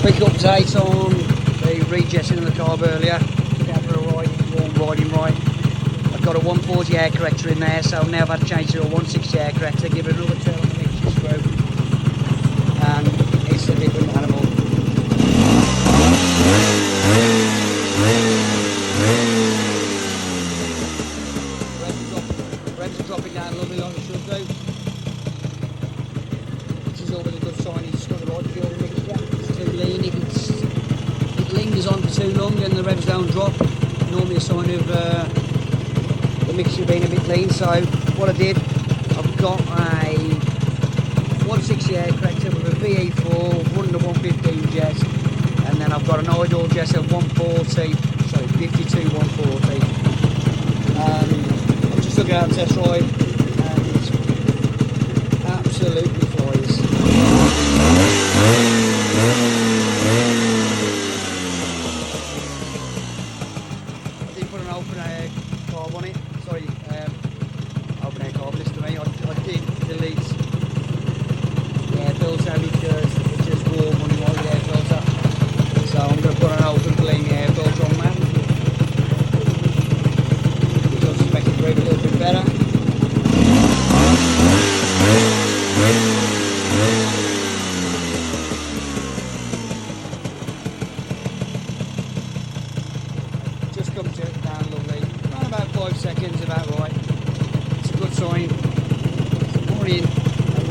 Quick update on the rejetting of the carb earlier. Took out for a warm riding right. I've got a 140 air corrector in there, so now I've had to change to a 160 air corrector, give it another turn on the mixture screw, and it's a different animal. Revs are dropping down a little bit like they should do. This is always a good sign. He's just got the right fuel mixture. It's too lean. If it lingers on for too long and the revs don't drop, normally a sign of the mixture being a bit lean. So what I did, I've got a 160 air corrector with a VE4 running a 115 jet, and then I've got an idle jet at 140, sorry 52 140. I've just took it out to test ride and it absolutely flies. I did put an open air carb on it, sorry, open air carb, listen to me, I did delete the air filter because it's just warm when you want the air filter, so I'm going to put an open clean air filter on that, which I suspect will breathe a little bit better. Just come to it down lovely, around about 5 seconds, about right. It's a good sign. It's already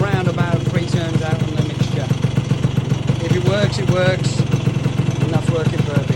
around about 3 turns out on the mixture. If it works, and that's working perfect.